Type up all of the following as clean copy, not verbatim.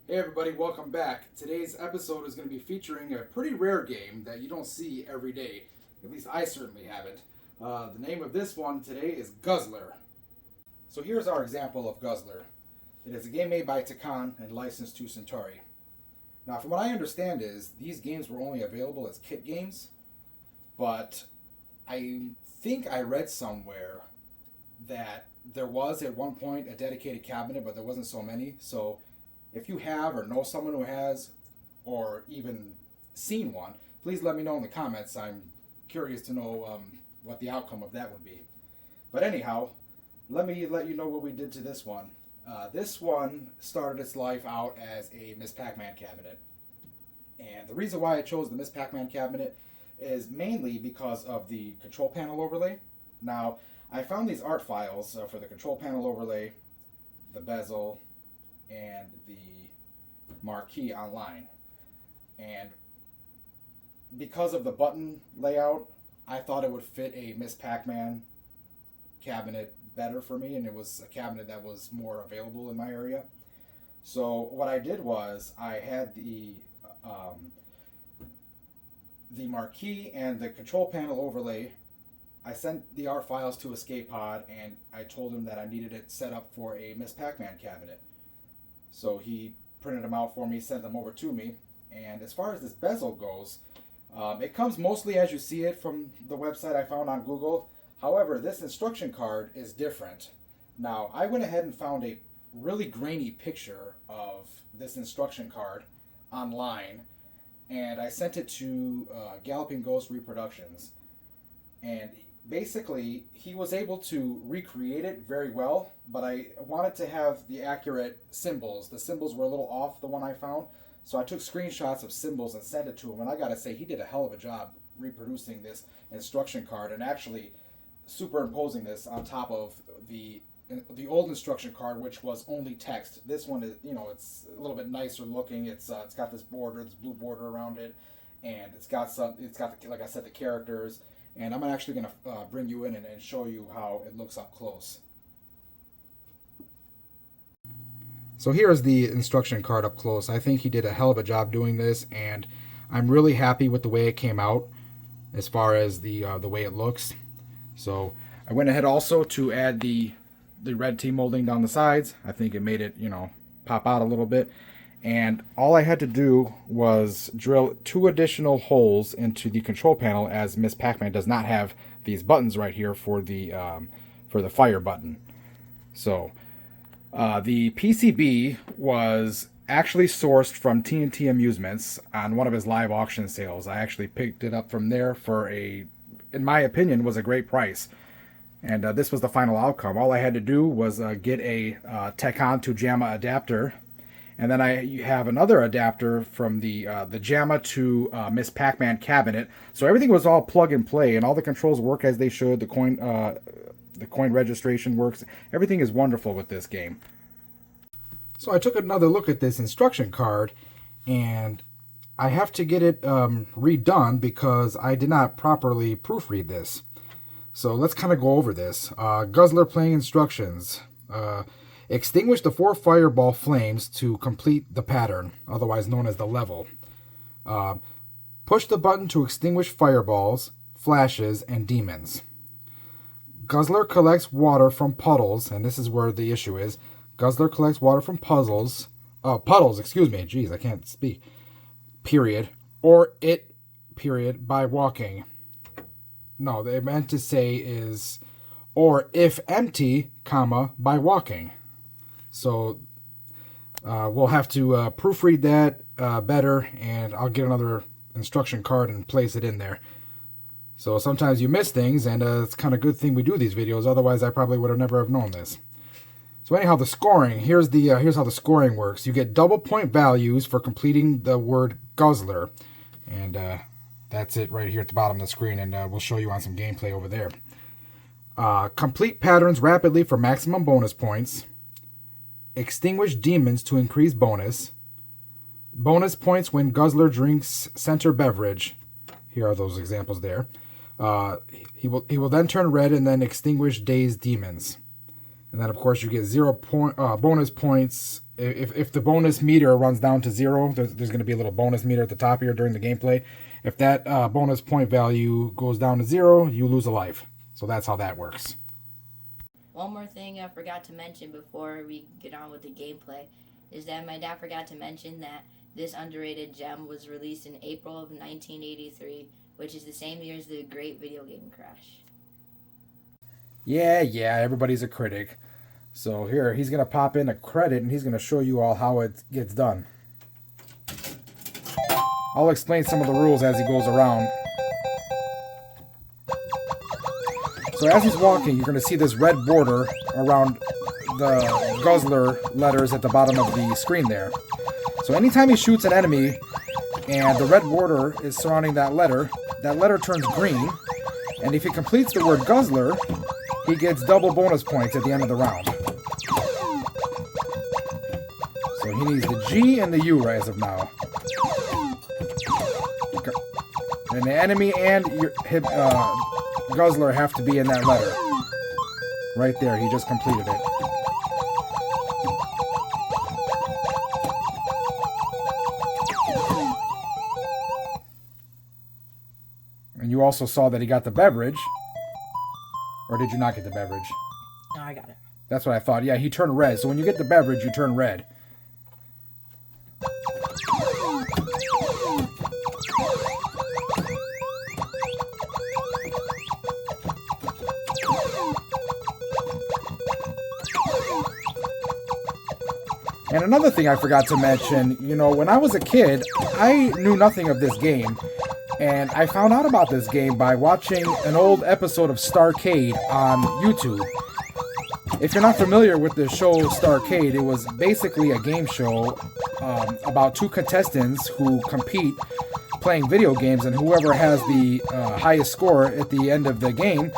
Hey everybody, welcome back. Today's episode is going to be featuring a pretty rare game that you don't see every day. At least I certainly haven't. The name of this one today is Guzzler. So here's our example of Guzzler. It is a game made by Takan and licensed to Centauri. Now from what I understand is these games were only available as kit games, but I think I read somewhere that there was at one point a dedicated cabinet, but there wasn't so many. So if you have or know someone who has or even seen one, please let me know in the comments. I'm curious to know what the outcome of that would be. But anyhow, let me let you know what we did to this one. This one started its life out as a Miss Pac-Man cabinet. And the reason why I chose the Miss Pac-Man cabinet is mainly because of the control panel overlay. Now, I found these art files for the control panel overlay, the bezel, and the marquee online. And because of the button layout, I thought it would fit a Miss Pac-Man cabinet better for me, and it was a cabinet that was more available in my area. So what I did was I had the marquee and the control panel overlay. I sent the art files to Escape Pod, and I told him that I needed it set up for a Miss Pac-Man cabinet. So he printed them out for me, sent them over to me. And as far as this bezel goes, it comes mostly as you see it from the website I found on Google. However, this instruction card is different. Now, I went ahead and found a really grainy picture of this instruction card online, and I sent it to Galloping Ghost Reproductions. And basically, he was able to recreate it very well, but I wanted to have the accurate symbols. The symbols were a little off, the one I found, so I took screenshots of symbols and sent it to him, and I gotta say, he did a hell of a job reproducing this instruction card and actually superimposing this on top of the old instruction card, which was only text. This one is, it's a little bit nicer looking. It's got this border, this blue border around it, and it's got like I said, the characters. And I'm actually going to bring you in and show you how it looks up close. So here's the instruction card up close. I think he did a hell of a job doing this, and I'm really happy with the way it came out as far as the way it looks. So I went ahead also to add the red T molding down the sides. I think it made it, pop out a little bit. And all I had to do was drill 2 additional holes into the control panel, as Miss Pac-Man does not have these buttons right here for the fire button. So the PCB was actually sourced from TNT Amusements on one of his live auction sales. I actually picked it up from there for in my opinion, was a great price. And this was the final outcome. All I had to do was get a Takan to JAMA adapter. And then I have another adapter from the JAMA to Miss Pac-Man cabinet. So everything was all plug and play, and all the controls work as they should. The coin registration works. Everything is wonderful with this game. So I took another look at this instruction card, and I have to get it redone because I did not properly proofread this. So let's kind of go over this. Guzzler playing instructions. Extinguish the 4 fireball flames to complete the pattern, otherwise known as the level. Push the button to extinguish fireballs, flashes, and demons. Guzzler collects water from puddles, and this is where the issue is. Guzzler collects water from puddles, excuse me, jeez, I can't speak, period, or it, period, by walking. No, they meant to say is, or if empty, comma, by walking. So we'll have to proofread that better, and I'll get another instruction card and place it in there. So sometimes you miss things, and it's kind of a good thing we do these videos. Otherwise, I probably would have never have known this. So anyhow, the scoring. Here's how the scoring works. You get double point values for completing the word Guzzler, and that's it right here at the bottom of the screen. And we'll show you on some gameplay over there. Complete patterns rapidly for maximum bonus points. Extinguish demons to increase bonus. Bonus points when Guzzler drinks center beverage. Here are those examples there. He will then turn red and then extinguish dazed demons. And then, of course, you get 0 bonus points if the bonus meter runs down to 0, there's going to be a little bonus meter at the top here during the gameplay. If that bonus point value goes down to 0, you lose a life. So that's how that works. One more thing I forgot to mention before we get on with the gameplay is that my dad forgot to mention that this underrated gem was released in April of 1983, which is the same year as the Great Video Game Crash. Yeah, everybody's a critic. So here, he's going to pop in a credit and he's going to show you all how it gets done. I'll explain some of the rules as he goes around. So as he's walking, you're going to see this red border around the Guzzler letters at the bottom of the screen there. So anytime he shoots an enemy and the red border is surrounding that letter turns green. And if he completes the word Guzzler, he gets double bonus points at the end of the round. So he needs the G and the U as of now. And the enemy and Guzzler have to be in that letter. Right there, he just completed it. And you also saw that he got the beverage. Or did you not get the beverage? No, I got it. That's what I thought. Yeah, he turned red. So when you get the beverage, you turn red. And another thing I forgot to mention, when I was a kid, I knew nothing of this game. And I found out about this game by watching an old episode of Starcade on YouTube. If you're not familiar with the show Starcade, it was basically a game show about two contestants who compete playing video games, and whoever has the highest score at the end of the game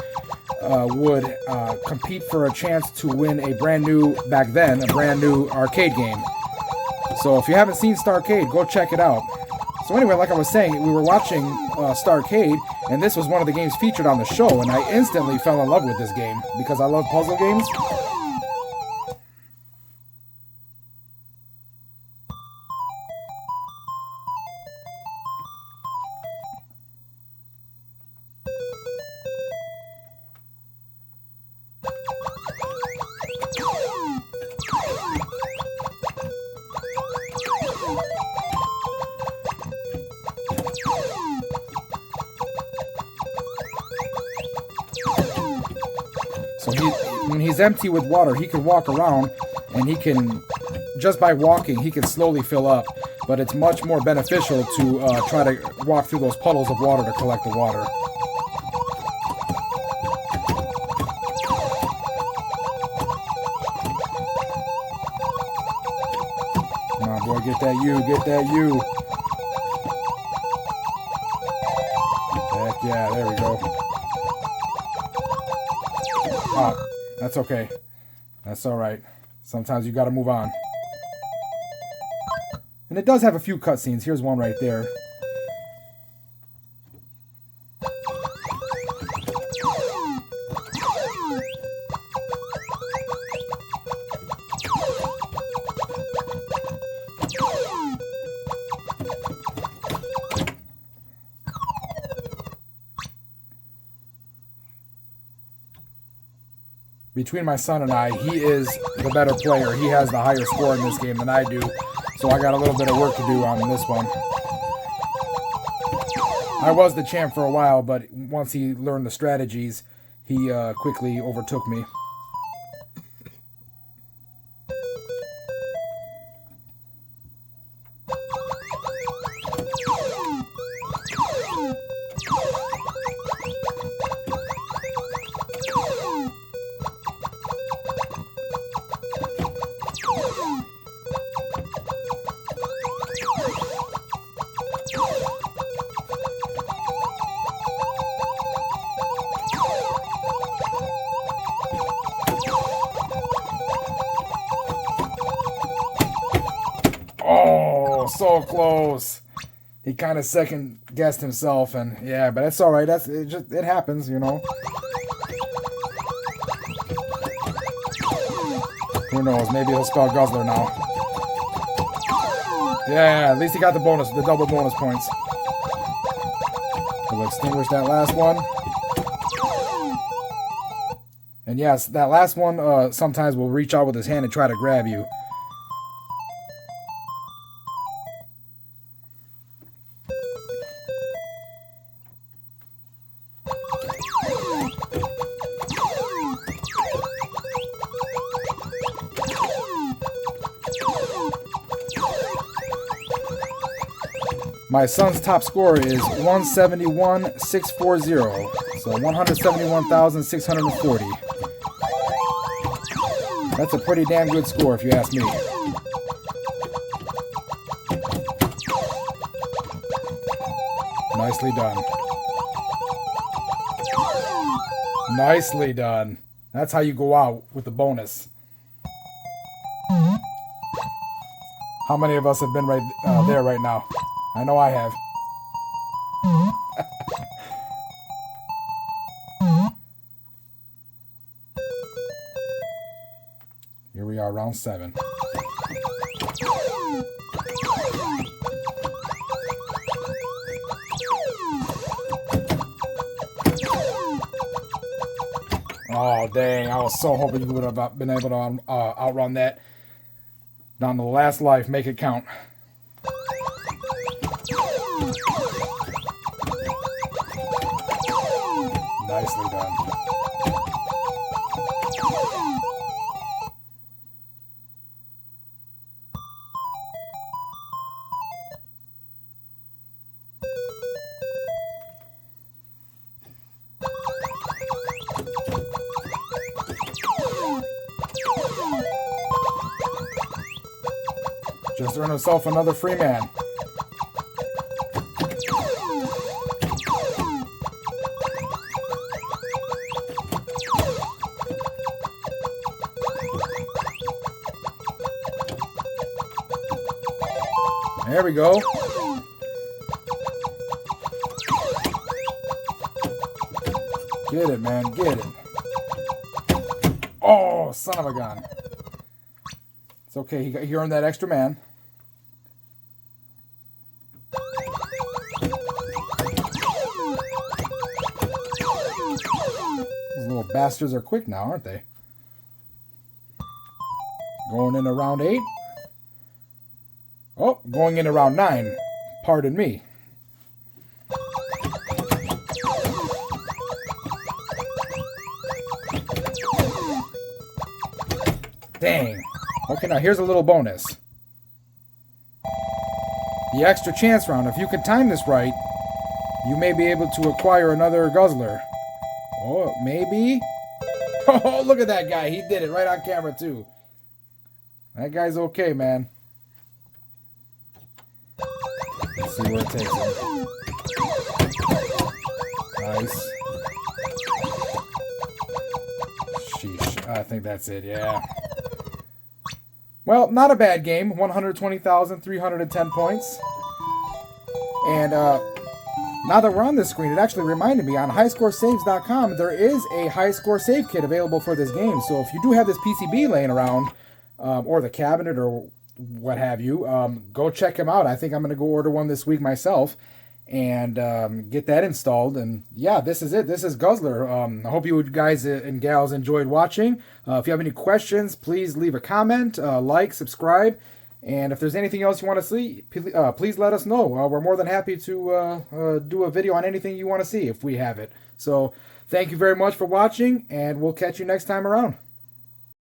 would compete for a chance to win a brand new arcade game. So if you haven't seen Starcade, go check it out. So anyway, like I was saying, we were watching Starcade, and this was one of the games featured on the show, and I instantly fell in love with this game because I love puzzle games. So when he's empty with water, he can walk around, and just by walking, he can slowly fill up. But it's much more beneficial to try to walk through those puddles of water to collect the water. Come on, boy, get that U. Heck yeah, there we go. Oh, that's okay. That's all right. Sometimes you got to move on. And it does have a few cutscenes. Here's one right there. Between my son and I, he is the better player. He has the higher score in this game than I do. So I got a little bit of work to do on this one. I was the champ for a while, but once he learned the strategies, he quickly overtook me. Oh, so close. He kind of second guessed himself, and yeah, but it's all right. It happens, you know. Who knows? Maybe he'll spell Guzzler now. Yeah, at least he got the bonus, the double bonus points. We'll extinguish that last one. And yes, that last one sometimes will reach out with his hand and try to grab you. My son's top score is 171,640. So 171,640. That's a pretty damn good score if you ask me. Nicely done. Nicely done. That's how you go out with the bonus. How many of us have been right there right now? I know I have. Here we are, round 7. Oh, dang. I was so hoping you would have been able to outrun that. Down to the last life. Make it count. Nicely done. Just earned himself another free man. There we go. Get it, man. Get it. Oh, son of a gun. It's okay. He earned that extra man. These little bastards are quick now, aren't they? Going into round 8. Oh, going into round 9. Pardon me. Dang. Okay, now here's a little bonus. The extra chance round. If you can time this right, you may be able to acquire another Guzzler. Oh, maybe? Oh, look at that guy. He did it right on camera, too. That guy's okay, man. Let's see where it takes him. Nice. Sheesh. I think that's it, yeah. Well, not a bad game. 120,310 points. And now that we're on this screen, it actually reminded me on highscoresaves.com there is a high score save kit available for this game. So if you do have this PCB laying around, or the cabinet or what have you, go check them out. I think I'm going to go order one this week myself and get that installed. And yeah, this is it. This is Guzzler. I hope you guys and gals enjoyed watching. If you have any questions, please leave a comment, like, subscribe. And if there's anything else you want to see, please let us know. We're more than happy to do a video on anything you want to see if we have it. So thank you very much for watching, and we'll catch you next time around.